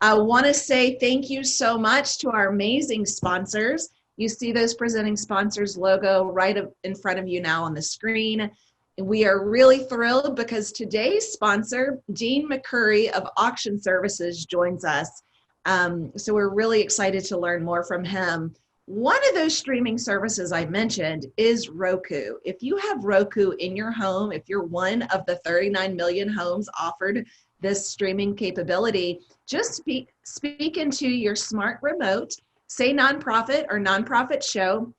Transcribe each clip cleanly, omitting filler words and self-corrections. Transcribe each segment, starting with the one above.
I want to say thank you so much to our amazing sponsors. You see those presenting sponsors logo right in front of you now on the screen. We are really thrilled because today's sponsor, Dean McCurry of Auction Services, joins us. So we're really excited to learn more from him. One of those streaming services I mentioned is Roku. If you have Roku in your home, if you're one of the 39 million homes offered this streaming capability, just speak into your smart remote, say nonprofit or nonprofit show,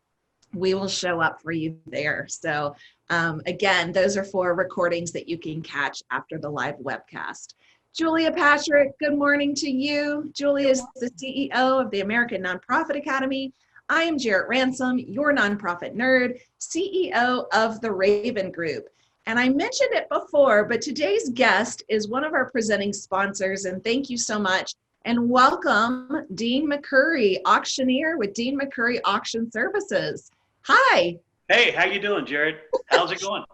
we will show up for you there. So again, those are for recordings that you can catch after the live webcast. Julia Patrick, good morning to you. Julia is the CEO of the American Nonprofit Academy. I am Jarrett Ransom, your nonprofit nerd, CEO of the Raven Group. And I mentioned it before, but today's guest is one of our presenting sponsors, and thank you so much. And welcome, Dean McCurry, auctioneer with Dean McCurry Auction Services. Hi. Hey, how you doing, Jared? How's it going?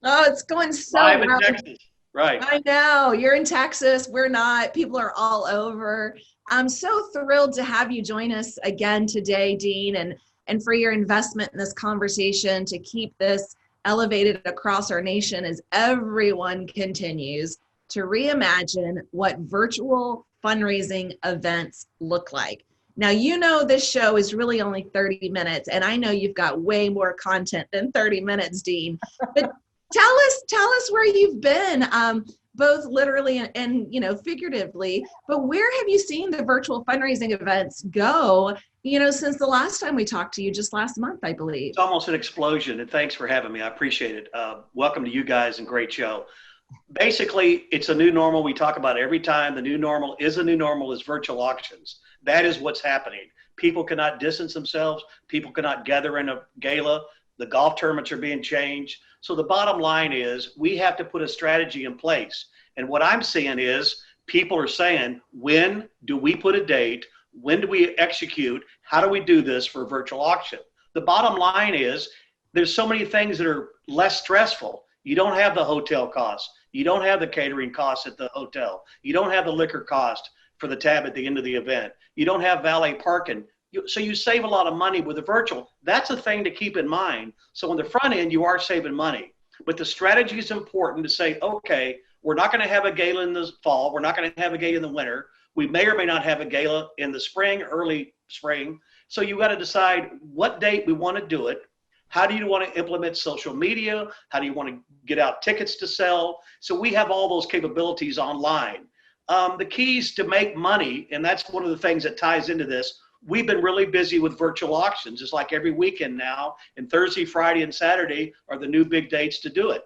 Oh, it's going so Live well. in Texas, right? I know, you're in Texas, we're not, people are all over. I'm so thrilled to have you join us again today, Dean, and for your investment in this conversation to keep this elevated across our nation as everyone continues to reimagine what virtual fundraising events look like. Now, you know this show is really only 30 minutes, and I know you've got way more content than 30 minutes, Dean. But tell us where you've been, both literally and figuratively. But where have you seen the virtual fundraising events go? Since the last time we talked to you, just last month, I believe. It's almost an explosion, and thanks for having me. I appreciate it. Welcome to you guys, and great show. Basically, it's a new normal. We talk about it every time. The new normal is virtual auctions. That is what's happening. People cannot distance themselves. People cannot gather in a gala. The golf tournaments are being changed. So the bottom line is we have to put a strategy in place. And what I'm seeing is people are saying, when do we put a date? When do we execute? How do we do this for a virtual auction? The bottom line is there's so many things that are less stressful. You don't have the hotel costs. You don't have the catering costs at the hotel. You don't have the liquor cost for the tab at the end of the event. You don't have valet parking. So you save a lot of money with the virtual. That's a thing to keep in mind. So on the front end, you are saving money. But the strategy is important to say, okay, we're not going to have a gala in the fall. We're not going to have a gala in the winter. We may or may not have a gala in the spring, early spring. So you got to decide what date we want to do it. How do you want to implement social media? How do you want to get out tickets to sell? So we have all those capabilities online. The keys to make money, and that's one of the things that ties into this, we've been really busy with virtual auctions. It's like every weekend now, and Thursday, Friday, and Saturday are the new big dates to do it.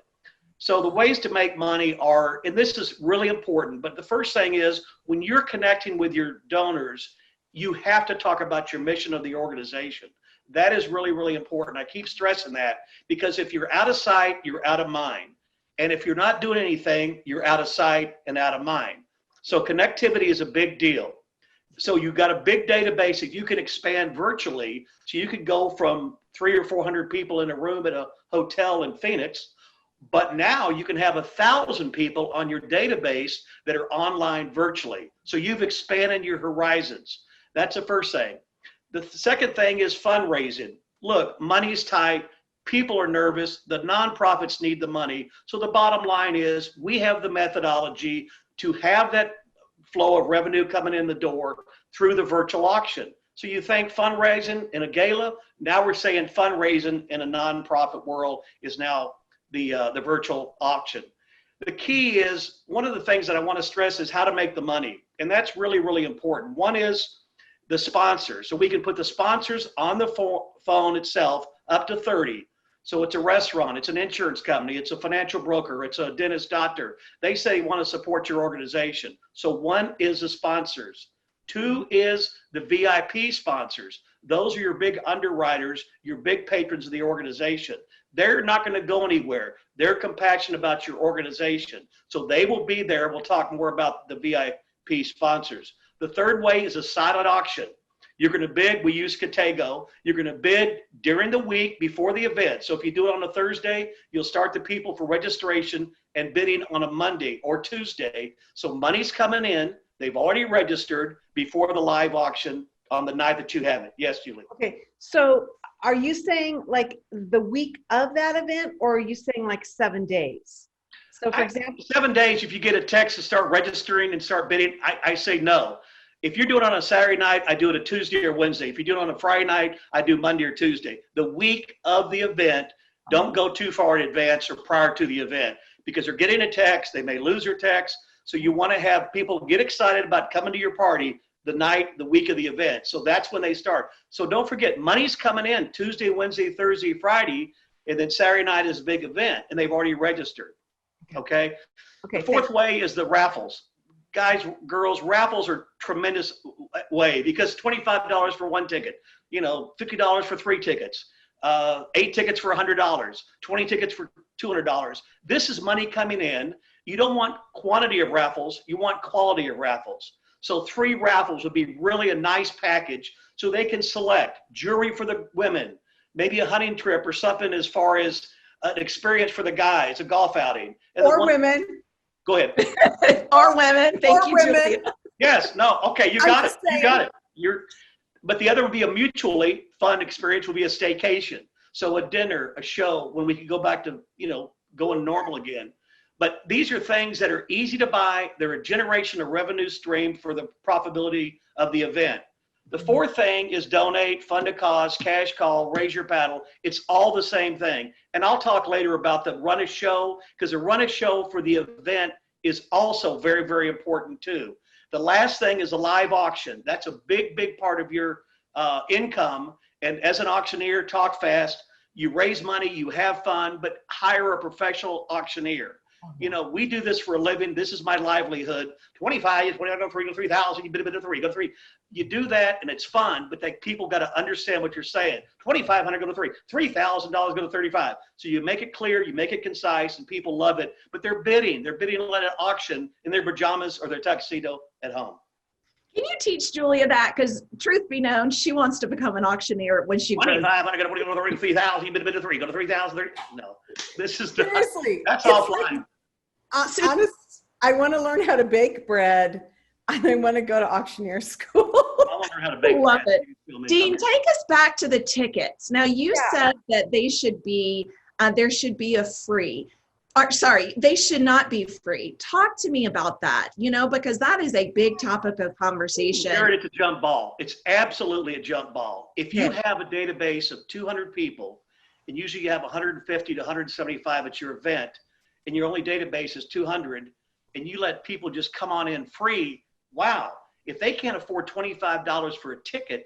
So the ways to make money are, and this is really important, but the first thing is when you're connecting with your donors, you have to talk about your mission of the organization. That is really, really important. I keep stressing that because if you're out of sight, you're out of mind. And if you're not doing anything, you're out of sight and out of mind. So connectivity is a big deal. So you've got a big database that you can expand virtually. So you could go from 300 or 400 people in a room at a hotel in Phoenix, but now you can have 1,000 people on your database that are online virtually. So you've expanded your horizons. That's the first thing. The second thing is fundraising. Look, money's tight. People are nervous. The nonprofits need the money. So the bottom line is we have the methodology to have that flow of revenue coming in the door through the virtual auction. So you think fundraising in a gala, now we're saying fundraising in a nonprofit world is now the virtual auction. The key is, one of the things that I want to stress is how to make the money. And that's really, really important. One is the sponsors. So we can put the sponsors on the phone itself up to 30. So it's a restaurant, it's an insurance company, it's a financial broker, it's a dentist, doctor. They say want to support your organization. So one is the sponsors. Two is the VIP sponsors. Those are your big underwriters, your big patrons of the organization. They're not going to go anywhere. They're compassionate about your organization. So they will be there. We'll talk more about the VIP sponsors. The third way is a silent auction. You're going to bid, we use Katego. You're going to bid during the week before the event. So if you do it on a Thursday, you'll start the people for registration and bidding on a Monday or Tuesday. So money's coming in, They've already registered before the live auction on the night that you have it. Yes, Julie. Okay, so are you saying like the week of that event, or are you saying like 7 days? So for example, 7 days, if you get a text to start registering and start bidding, I say no. If you're doing it on a Saturday night, I do it a Tuesday or Wednesday. If you do it on a Friday night, I do Monday or Tuesday. The week of the event, don't go too far in advance or prior to the event, because they're getting a text, they may lose their text. So you want to have people get excited about coming to your party the week of the event. So that's when they start. So don't forget, money's coming in Tuesday, Wednesday, Thursday, Friday, and then Saturday night is a big event, and they've already registered. Okay. okay, The fourth way is the raffles. Guys, girls, raffles are tremendous way, because $25 for one ticket, $50 for 3 tickets, 8 tickets for $100, 20 tickets for $200. This is money coming in. You don't want quantity of raffles, you want quality of raffles. So 3 raffles would be really a nice package, so they can select jewelry for the women, maybe a hunting trip or something as far as an experience for the guys, a golf outing. And or women. Go ahead. Or women. Thank Or you, women. Julia. Yes, no, okay, you got it. just You got it. But the other would be a mutually fun experience, would be a staycation. So a dinner, a show, when we can go back to, going normal again. But these are things that are easy to buy. They're a generation of revenue stream for the profitability of the event. The fourth thing is donate, fund a cause, cash call, raise your paddle. It's all the same thing. And I'll talk later about the run a show, because the run a show for the event is also very, very important too. The last thing is a live auction. That's a big, big part of your income. And as an auctioneer, talk fast. You raise money, you have fun, but hire a professional auctioneer. We do this for a living. This is my livelihood. 25, 25, go 3, go 3,000, you bid a bit of 3, go 3. You do that and it's fun, but people got to understand what you're saying. 2,500, go to 3. $3,000, go to 35. So you make it clear, you make it concise, and people love it. But they're bidding at an auction in their pajamas or their tuxedo at home. Can you teach Julia that? Because truth be known, she wants to become an auctioneer when she grows. 2,500, go to 3,000, you bid a bit of 3, go to 3,000. No, this is Seriously, that's offline. Honest, I want to learn how to bake bread, and I want to go to auctioneer school. I want to learn how to bake. Love bread. it. Dean, take us back to the tickets. Now, you said that they should be, there should be a free. They should not be free. Talk to me about that, because that is a big topic of conversation. Jared, it's a jump ball. It's absolutely a jump ball. If you have a database of 200 people, and usually you have 150 to 175 at your event, and your only database is 200, and you let people just come on in free, wow. If they can't afford $25 for a ticket,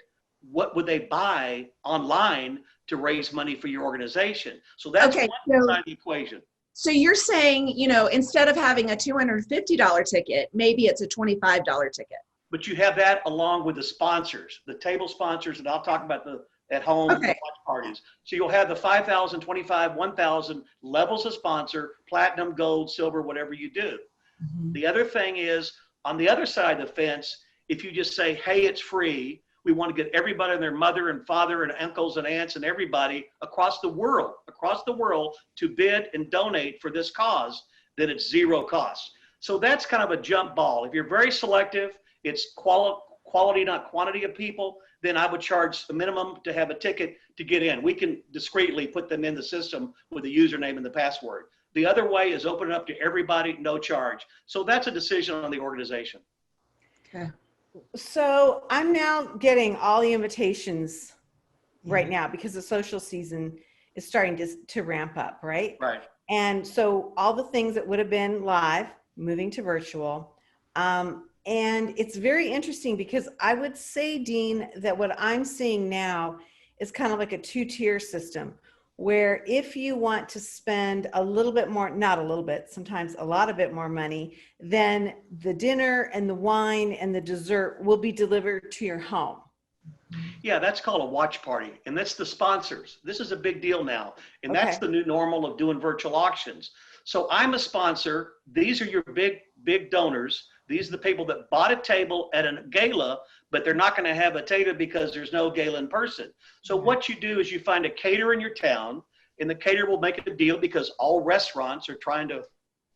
what would they buy online to raise money for your organization? So that's one side of the equation. So you're saying, instead of having a $250 ticket, maybe it's a $25 ticket. But you have that along with the sponsors, the table sponsors, and I'll talk about the at home watch parties. So you'll have the 5,000, 25, 1,000 levels of sponsor, platinum, gold, silver, whatever you do. Mm-hmm. The other thing is, on the other side of the fence, if you just say, hey, it's free, we want to get everybody and their mother and father and uncles and aunts and everybody across the world to bid and donate for this cause, then it's zero cost. So that's kind of a jump ball. If you're very selective, it's quality, not quantity of people, then I would charge a minimum to have a ticket to get in. We can discreetly put them in the system with the username and the password. The other way is open it up to everybody, no charge. So that's a decision on the organization. Okay. So I'm now getting all the invitations right now because the social season is starting to ramp up, right? Right. And so all the things that would have been live, moving to virtual. And it's very interesting because I would say, Dean, that what I'm seeing now is kind of like a 2-tier system where if you want to spend a little bit more, not a little bit, sometimes a lot of bit more money, then the dinner and the wine and the dessert will be delivered to your home. Yeah, that's called a watch party, and that's the sponsors. This is a big deal now, and that's the new normal of doing virtual auctions. So I'm a sponsor. These are your big donors. These are the people that bought a table at a gala, but they're not going to have a table because there's no gala in person. So what you do is you find a caterer in your town, and the caterer will make a deal because all restaurants are trying to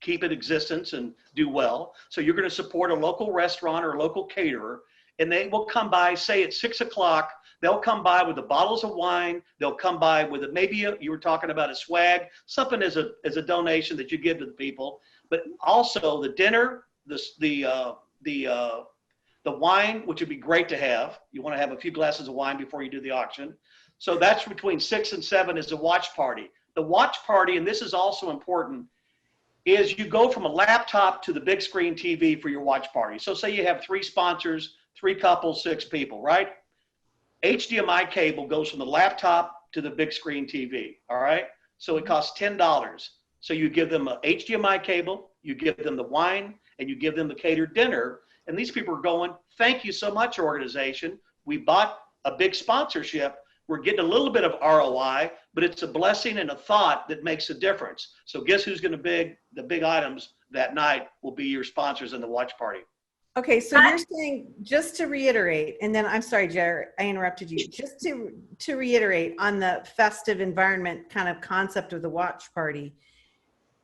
keep in existence and do well. So you're going to support a local restaurant or a local caterer, and they will come by, say at 6 o'clock, they'll come by with the bottles of wine. They'll come by with you were talking about a swag, something as a donation that you give to the people, but also the dinner, the wine, which would be great to have. You want to have a few glasses of wine before you do the auction. So that's between 6 and 7 is a watch party. The watch party, and this is also important, is you go from a laptop to the big screen TV for your watch party. So say you have 3 sponsors, 3 couples, 6 people, right? HDMI cable goes from the laptop to the big screen TV, all right? So it costs $10. So you give them a HDMI cable, you give them the wine, and you give them the catered dinner. And these people are going, thank you so much, organization. We bought a big sponsorship. We're getting a little bit of ROI, but it's a blessing and a thought that makes a difference. So guess who's going to the big items that night will be your sponsors in the watch party. Okay, so you're saying, just to reiterate, and then I'm sorry, Jared, I interrupted you. Just to reiterate on the festive environment kind of concept of the watch party,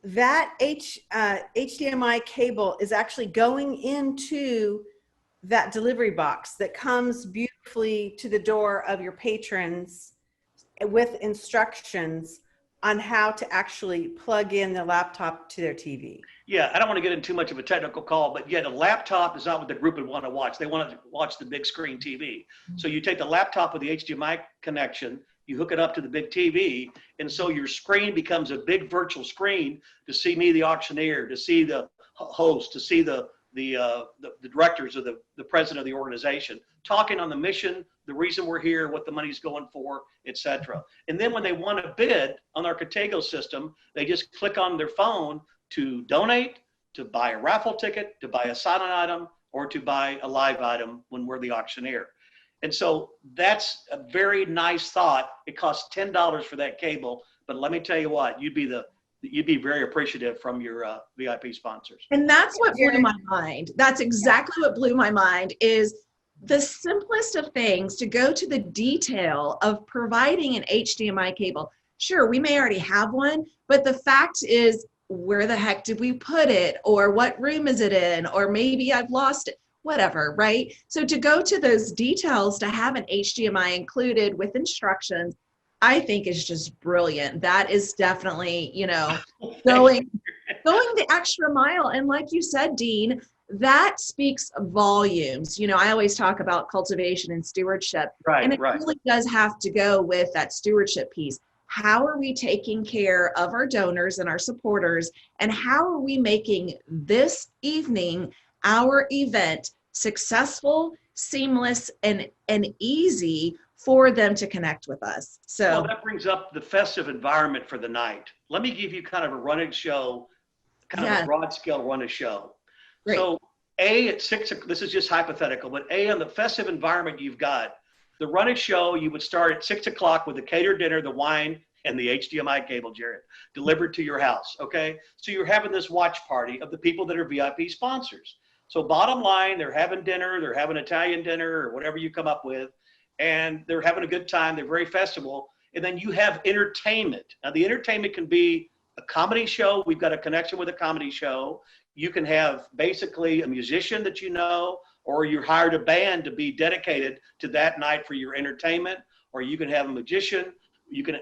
that HDMI cable is actually going into that delivery box that comes beautifully to the door of your patrons with instructions on how to actually plug in the laptop to their TV. Yeah, I don't want to get into too much of a technical call, but yeah, the laptop is not what the group would want to watch. They want to watch the big screen TV. So you take the laptop with the HDMI connection, you hook it up to the big TV, and so your screen becomes a big virtual screen to see me, the auctioneer, to see the host, to see the directors or the president of the organization, talking on the mission, the reason we're here, what the money's going for, etc. And then when they want to bid on our Contigo system, they just click on their phone to donate, to buy a raffle ticket, to buy a silent item, or to buy a live item when we're the auctioneer. And so that's a very nice thought. It costs $10 for that cable, but let me tell you what, you'd be very appreciative from your VIP sponsors. And that's what blew my mind. That's exactly what blew my mind, is the simplest of things, to go to the detail of providing an HDMI cable. Sure, we may already have one, but the fact is, where the heck did we put it? Or what room is it in? Or maybe I've lost it, whatever, right? So to go to those details, to have an HDMI included with instructions, I think is just brilliant. That is definitely, going the extra mile. And like you said, Dean, that speaks volumes. I always talk about cultivation and stewardship. Right, and it really does have to go with that stewardship piece. How are we taking care of our donors and our supporters? And how are we making this evening, our event, successful, seamless, and easy for them to connect with us? So well, that brings up the festive environment for the night. Let me give you kind of a running show, kind of a broad scale running show. Great. So at 6, this is just hypothetical, but on the festive environment you've got, the running show, you would start at 6 o'clock with the catered dinner, the wine, and the HDMI cable, Jared, delivered to your house, okay? So you're having this watch party of the people that are VIP sponsors. So bottom line, they're having dinner, they're having Italian dinner or whatever you come up with, and they're having a good time, they're very festival, and then you have entertainment. Now the entertainment can be a comedy show. We've got a connection with a comedy show. You can have basically a musician that or you hired a band to be dedicated to that night for your entertainment, or you can have a magician.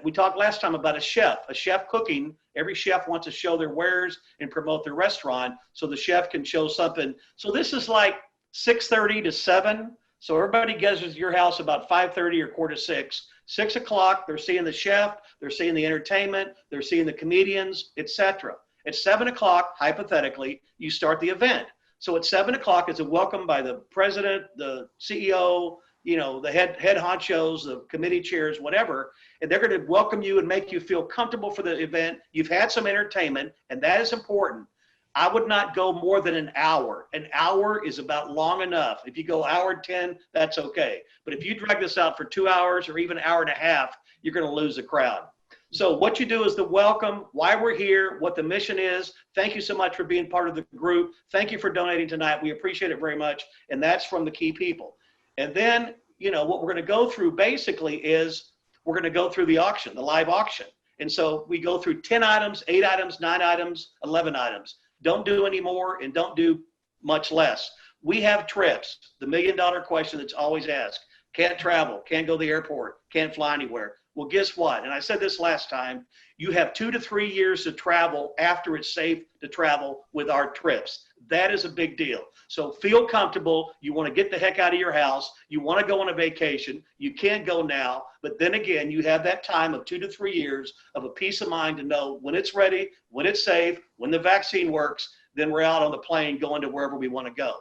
We talked last time about a chef cooking. Every chef wants to show their wares and promote their restaurant, so the chef can show something. So this is like 6:30 to 7. So everybody gets to your house about 5:30 or 5:45. 6 o'clock, they're seeing the chef, they're seeing the entertainment, they're seeing the comedians, etc. At 7 o'clock, hypothetically, you start the event. So at 7 o'clock is a welcome by the president, the CEO, the head honchos, the committee chairs, whatever, and they're going to welcome you and make you feel comfortable for the event. You've had some entertainment, and that is important. I would not go more than an hour. An hour is about long enough. If you go hour 10, that's okay. But if you drag this out for 2 hours or even an hour and a half, you're going to lose the crowd. So what you do is the welcome, why we're here, what the mission is. Thank you so much for being part of the group. Thank you for donating tonight. We appreciate it very much. And that's from the key people. And then, what we're going to go through basically is we're going to go through the auction, the live auction. And so we go through 10 items, 8 items, 9 items, 11 items. Don't do any more and don't do much less. We have trips. The $1 million question that's always asked. Can't travel, can't go to the airport, can't fly anywhere. Well, guess what? And I said this last time, you have 2 to 3 years to travel after it's safe to travel with our trips. That is a big deal. So feel comfortable. You want to get the heck out of your house. You want to go on a vacation. You can't go now. But then again, you have that time of 2 to 3 years of a peace of mind to know when it's ready, when it's safe, when the vaccine works, then we're out on the plane going to wherever we want to go.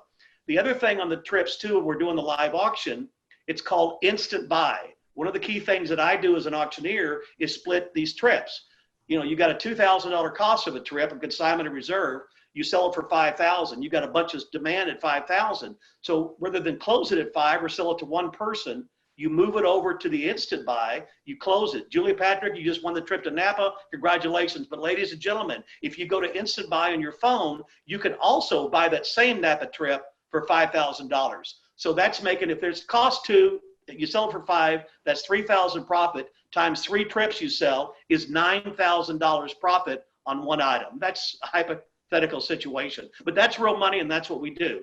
The other thing on the trips too, we're doing the live auction. It's called instant buy. One of the key things that I do as an auctioneer is split these trips. You know, you got a $2,000 cost of a trip, a consignment and reserve. You sell it for $5,000. You got a bunch of demand at $5,000. So rather than close it at $5,000 or sell it to one person, you move it over to the instant buy. You close it. Julia Patrick, you just won the trip to Napa. Congratulations. But ladies and gentlemen, if you go to instant buy on your phone, you can also buy that same Napa trip for $5,000. So that's making, if there's cost $2,000, you sell it for $5,000, that's $3,000 profit times 3 trips you sell is $9,000 profit on one item. That's a hypothetical situation, but that's real money, and that's what we do.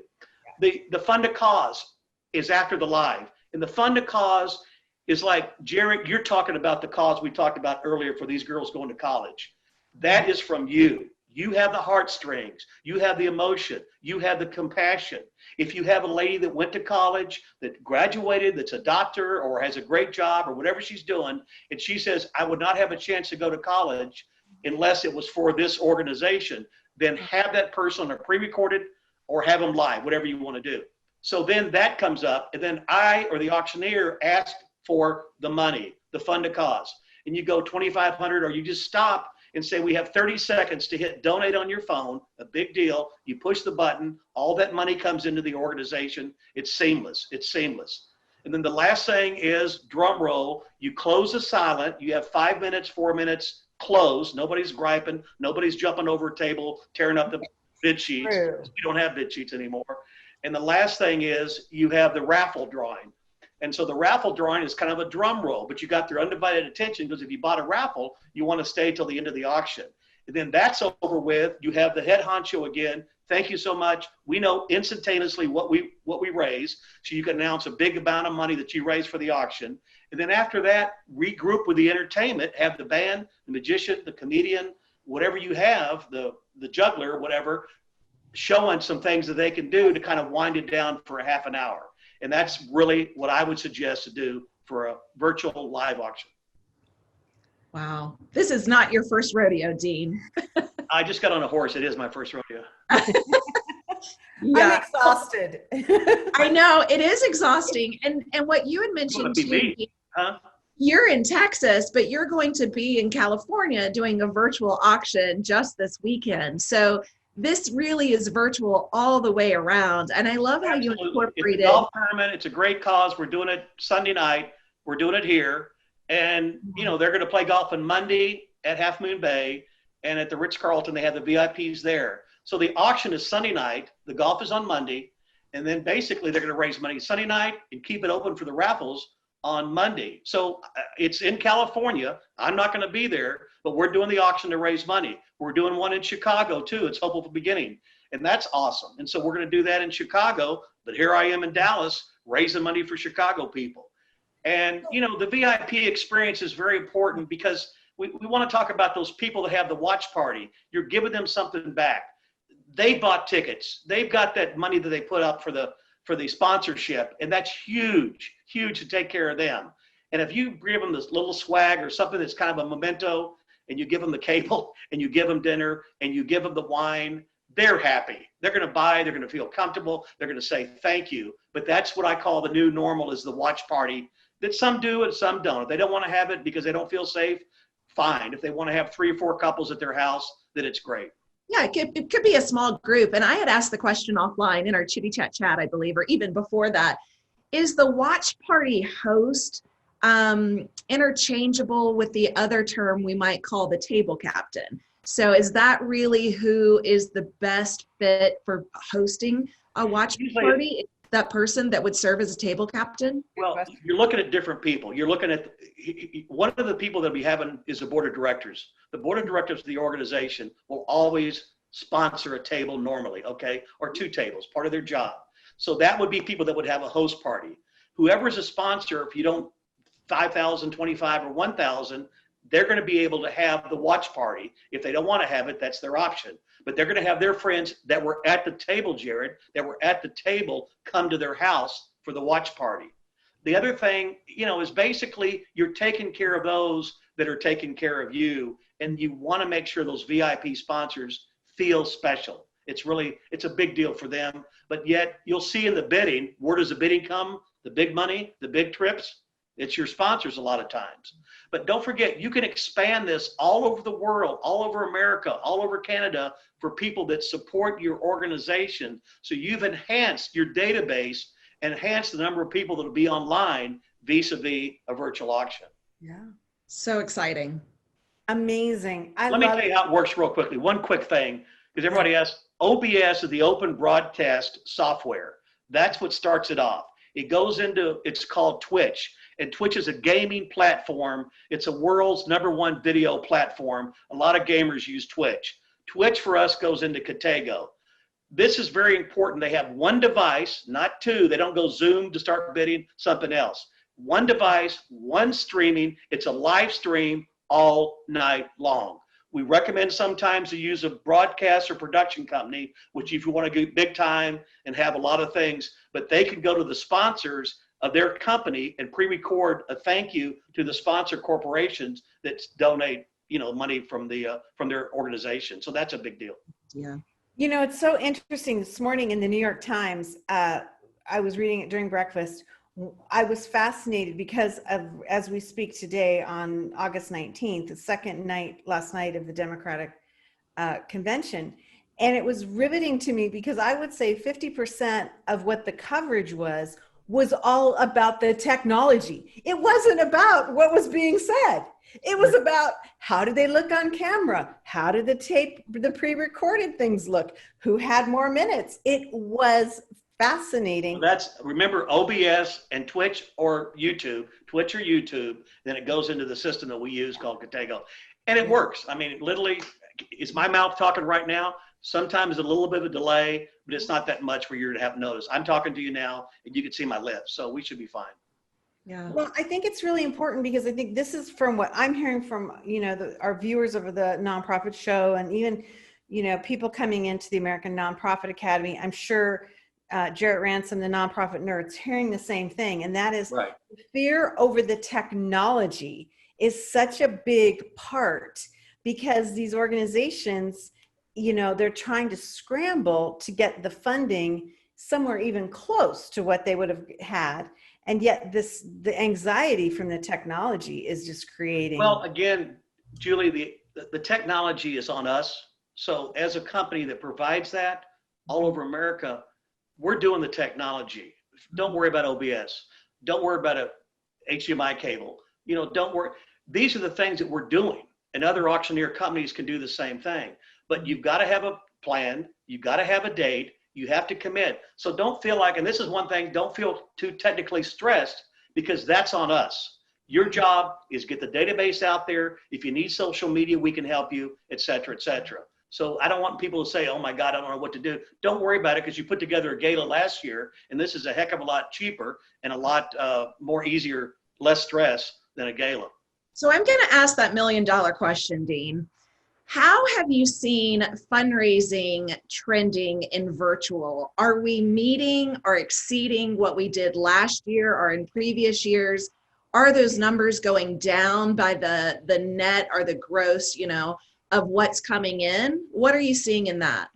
The fund a cause is after the live, and the fund a cause is like, Jared, you're talking about the cause we talked about earlier for these girls going to college. That is from you. You have the heartstrings, you have the emotion, you have the compassion. If you have a lady that went to college, that graduated, that's a doctor or has a great job or whatever she's doing, and she says, I would not have a chance to go to college unless it was for this organization, then have that person on a pre-recorded or have them live, whatever you want to do. So then that comes up, and then I or the auctioneer ask for the money, the fund a cause. And you go 2,500, or you just stop and say, we have 30 seconds to hit donate on your phone, a big deal. You push the button, all that money comes into the organization. It's seamless, it's seamless. And then the last thing is drum roll. You close the silent, you have 5 minutes, 4 minutes, close. Nobody's griping, nobody's jumping over a table, tearing up the bid sheets. We don't have bid sheets anymore. And the last thing is you have the raffle drawing. And so the raffle drawing is kind of a drum roll, but you got their undivided attention, because if you bought a raffle, you want to stay till the end of the auction. And then that's over with. You have the head honcho again. Thank you so much. We know instantaneously what we raise, so you can announce a big amount of money that you raise for the auction. And then after that, regroup with the entertainment, have the band, the magician, the comedian, whatever you have, the juggler, whatever, showing some things that they can do to kind of wind it down for a half an hour. And that's really what I would suggest to do for a virtual live auction. Wow. This is not your first rodeo, Dean. I just got on a horse. It is my first rodeo. Yeah. I'm exhausted. I know, it is exhausting. And what you had mentioned too, huh? You're in Texas, but you're going to be in California doing a virtual auction just this weekend. So this really is virtual all the way around. And I love how you incorporated. It's a golf tournament. It's a great cause. We're doing it Sunday night. We're doing it here. And, you know, they're going to play golf on Monday at Half Moon Bay. And at the Ritz-Carlton, they have the VIPs there. So the auction is Sunday night. The golf is on Monday. And then basically they're going to raise money Sunday night and keep it open for the raffles on Monday. So it's in California. I'm not going to be there, but we're doing the auction to raise money. We're doing one in Chicago too. It's Hopeful Beginning. And that's awesome. And so we're going to do that in Chicago, but here I am in Dallas raising money for Chicago people. And, you know, the VIP experience is very important, because we want to talk about those people that have the watch party. You're giving them something back. They bought tickets. They've got that money that they put up for the sponsorship, and that's huge, huge to take care of them. And if you give them this little swag or something that's kind of a memento, and you give them the cable, and you give them dinner, and you give them the wine, they're happy. They're going to buy, they're going to feel comfortable, they're going to say thank you. But that's what I call the new normal, is the watch party, that some do and some don't. If they don't want to have it because they don't feel safe, fine. If they want to have 3 or 4 couples at their house, then it's great. Yeah, it could be a small group. And I had asked the question offline in our Chitty Chat chat, I believe, or even before that. Is the watch party host interchangeable with the other term we might call the table captain? So is that really who is the best fit for hosting a watch party? Is that person that would serve as a table captain? Well, you're looking at different people. You're looking at, one of the people that we have is the board of directors. The board of directors of the organization will always sponsor a table normally, okay, or 2 tables, part of their job. So that would be people that would have a host party. Whoever's a sponsor, if you don't 5,000, 25, or 1,000, they're going to be able to have the watch party. If they don't want to have it, that's their option. But they're going to have their friends that were at the table, Jared, that were at the table come to their house for the watch party. The other thing, is basically you're taking care of those that are taking care of you, and you want to make sure those VIP sponsors feel special. It's a big deal for them, but yet you'll see in the bidding, where does the bidding come? The big money, the big trips, it's your sponsors a lot of times. But don't forget, you can expand this all over the world, all over America, all over Canada for people that support your organization. So you've enhanced your database, enhanced the number of people that will be online vis-a-vis a virtual auction. Yeah. So exciting. Amazing. Let me tell you how it works real quickly. One quick thing, because everybody asks, OBS is the Open Broadcast Software. That's what starts it off. It goes into, it's called Twitch. And Twitch is a gaming platform. It's the world's #1 video platform. A lot of gamers use Twitch. Twitch for us goes into Katego. This is very important. They have one device, not 2. They don't go Zoom to start bidding something else. One device, one streaming. It's a live stream all night long. We recommend sometimes to use a broadcast or production company, which if you want to get big time and have a lot of things, but they can go to the sponsors of their company and pre-record a thank you to the sponsor corporations that donate, money from their organization. So that's a big deal. Yeah. It's so interesting. This morning in the New York Times, I was reading it during breakfast. I was fascinated because as we speak today on August 19th, the last night of the Democratic convention. And it was riveting to me because I would say 50% of what the coverage was all about the technology. It wasn't about what was being said. It was about how did they look on camera? How did the pre-recorded things look? Who had more minutes? It was fascinating. Remember OBS and Twitch or YouTube, then it goes into the system that we use called Katego. And it works. I mean, literally, is my mouth talking right now? Sometimes a little bit of a delay, but it's not that much for you to have notice. I'm talking to you now and you can see my lips, so we should be fine. Yeah. Well, I think it's really important because I think this is from what I'm hearing from, our viewers of the nonprofit show and even, people coming into the American Nonprofit Academy. I'm sure Jarrett Ransom, the nonprofit nerd's hearing the same thing. And that is right. Fear over the technology is such a big part because these organizations, they're trying to scramble to get the funding somewhere even close to what they would have had. And yet the anxiety from the technology is just creating. Well, again, Julie, the technology is on us. So as a company that provides that all over America, we're doing the technology. Don't worry about OBS. Don't worry about a HDMI cable. Don't worry. These are the things that we're doing. And other auctioneer companies can do the same thing. But you've got to have a plan. You've got to have a date. You have to commit. So don't feel like, and this is one thing, don't feel too technically stressed because that's on us. Your job is get the database out there. If you need social media, we can help you, et cetera, et cetera. So I don't want people to say, oh my God, I don't know what to do. Don't worry about it because you put together a gala last year and this is a heck of a lot cheaper and a lot more easier, less stress than a gala. So I'm going to ask that $1 million question, Dean. How have you seen fundraising trending in virtual? Are we meeting or exceeding what we did last year or in previous years? Are those numbers going down by the net or the gross, of what's coming in? What are you seeing in that?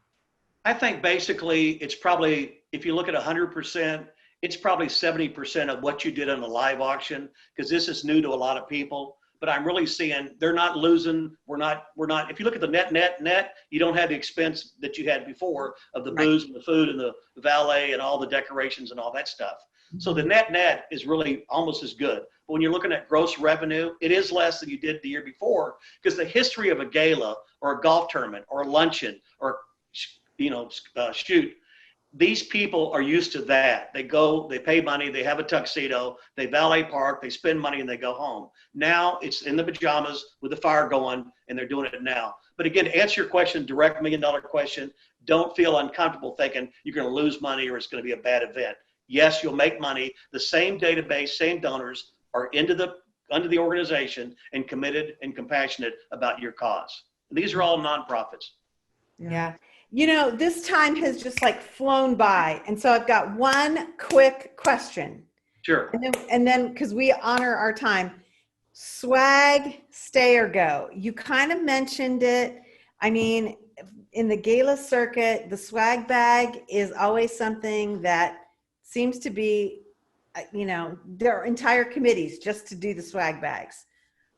I think basically it's probably, if you look at 100%, it's probably 70% of what you did on the live auction because this is new to a lot of people. But I'm really seeing they're not losing. We're not. If you look at the net, you don't have the expense that you had before of the booze and the food and the valet and all the decorations and all that stuff. So the net is really almost as good. But when you're looking at gross revenue, it is less than you did the year before because the history of a gala or a golf tournament or a luncheon or shoot, these people are used to that. They go, they pay money, they have a tuxedo, they valet park, they spend money, and they go home. Now it's in the pajamas with the fire going, and they're doing it now. But again, to answer your question, direct $1 million question, don't feel uncomfortable thinking you're going to lose money or it's going to be a bad event. Yes, you'll make money. The same database, same donors are under the organization and committed and compassionate about your cause. These are all nonprofits. Yeah. You know, this time has just like flown by. And so I've got one quick question. Sure. And then because we honor our time, swag, stay or go. You kind of mentioned it. I mean, in the gala circuit, the swag bag is always something that seems to be, you know, there are entire committees just to do the swag bags.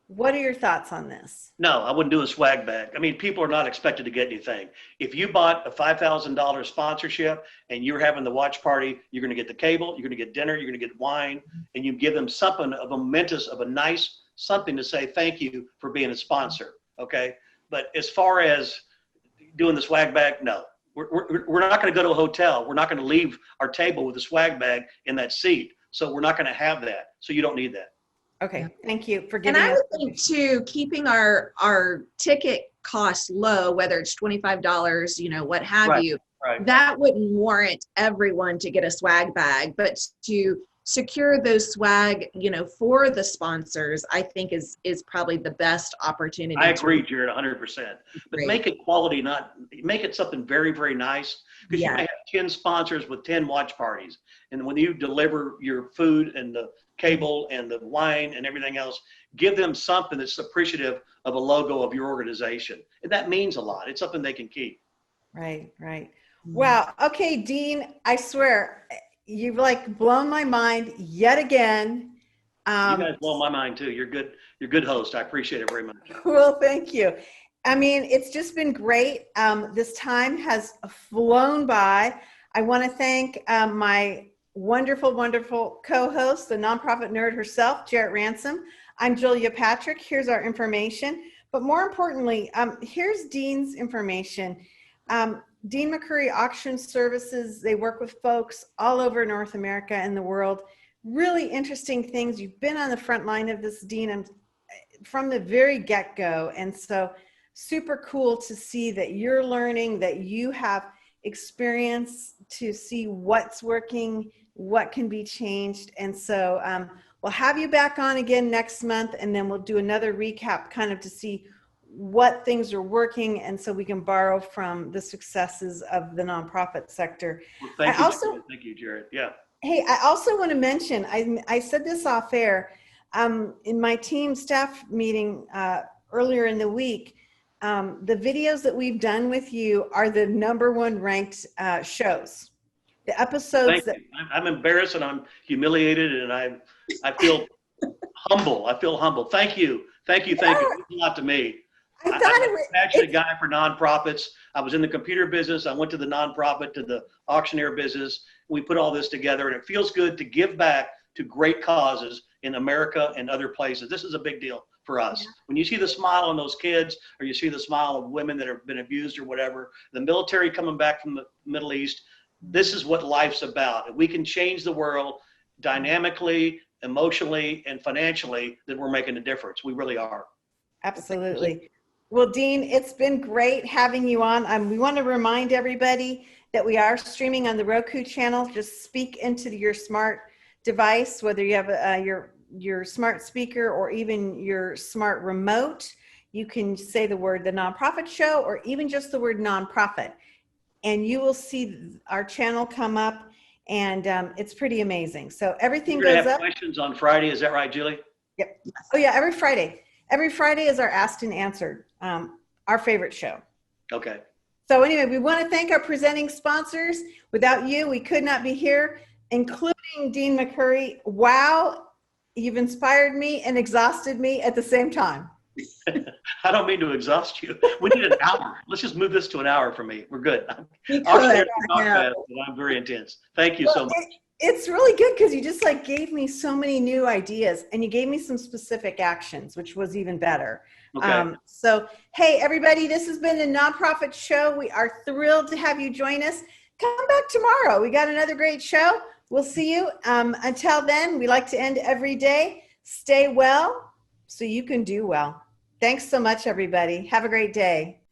What are your thoughts on this? No, I wouldn't do a swag bag. I mean, people are not expected to get anything. If you bought a $5,000 sponsorship and you're having the watch party, you're going to get the cable, you're going to get dinner, you're going to get wine, and you give them something of a momentous, of a nice something to say thank you for being a sponsor. Okay. But as far as doing the swag bag, no. We're not going to go to a hotel. We're not going to leave our table with a swag bag in that seat. So we're not going to have that. So you don't need that. Okay, thank you for giving us. And I would think us. too, keeping our ticket costs low, whether it's $25, you know, what have you, that wouldn't warrant everyone to get a swag bag, but to secure those swag, you know, for the sponsors, I think is probably the best opportunity. I agree, Jared, 100%. But make it quality, make it something very, very nice. Because you may have 10 sponsors with 10 watch parties. And when you deliver your food and the cable and the wine and everything else, give them something that's appreciative of a logo of your organization. And that means a lot. It's something they can keep. Right. Wow. Okay, Dean, I swear, you've like blown my mind yet again. You guys blow my mind too. You're good. You're a good host. I appreciate it very much. Well, thank you. I mean, it's just been great. This time has flown by. I want to thank my wonderful, wonderful co-host, the nonprofit nerd herself, Jarrett Ransom. I'm Julia Patrick. Here's our information. But more importantly, here's Dean's information. Dean McCurry Auction Services, they work with folks all over North America and the world. Really interesting things. You've been on the front line of this, Dean, and from the very get-go. And so super cool to see that you're learning, that you have experience to see what's working, what can be changed. And so we'll have you back on again next month, and then we'll do another recap kind of to see what things are working, and so we can borrow from the successes of the nonprofit sector. Well, thank you, Jared. Yeah. Hey, I also want to mention, I said this off air, in my team staff meeting earlier in the week, the videos that we've done with you are the #1 ranked shows. The episodes I'm embarrassed and I'm humiliated and I feel humble. I feel humble. Thank you. Thank you. It means a lot to me. I'm a passionate guy for nonprofits. I was in the computer business. I went to the nonprofit, to the auctioneer business. We put all this together, and it feels good to give back to great causes in America and other places. This is a big deal for us. Yeah. When you see the smile on those kids, or you see the smile of women that have been abused or whatever, the military coming back from the Middle East, this is what life's about. If we can change the world dynamically, emotionally, and financially, then we're making a difference. We really are. Absolutely. Well, Dean, it's been great having you on. We want to remind everybody that we are streaming on the Roku channel. Just speak into your smart device, whether you have your smart speaker or even your smart remote. You can say the word The Nonprofit Show or even just the word nonprofit, and you will see our channel come up, and it's pretty amazing. So everything goes up. Have questions on Friday, is that right, Julie? Yep. Oh yeah, every Friday. Every Friday is our Asked and Answered, our favorite show. Okay. So anyway, we want to thank our presenting sponsors. Without you, we could not be here, including Dean McCurry. Wow, you've inspired me and exhausted me at the same time. I don't mean to exhaust you. We need an hour. Let's just move this to an hour for me. We're good. I'm very intense. Thank you so much. It's really good because you just like gave me so many new ideas, and you gave me some specific actions, which was even better. Okay. So, hey, everybody, this has been the Nonprofit Show. We are thrilled to have you join us. come back tomorrow. We got another great show. We'll see you. Until then, we like to end every day. Stay well so you can do well. Thanks so much, everybody. Have a great day.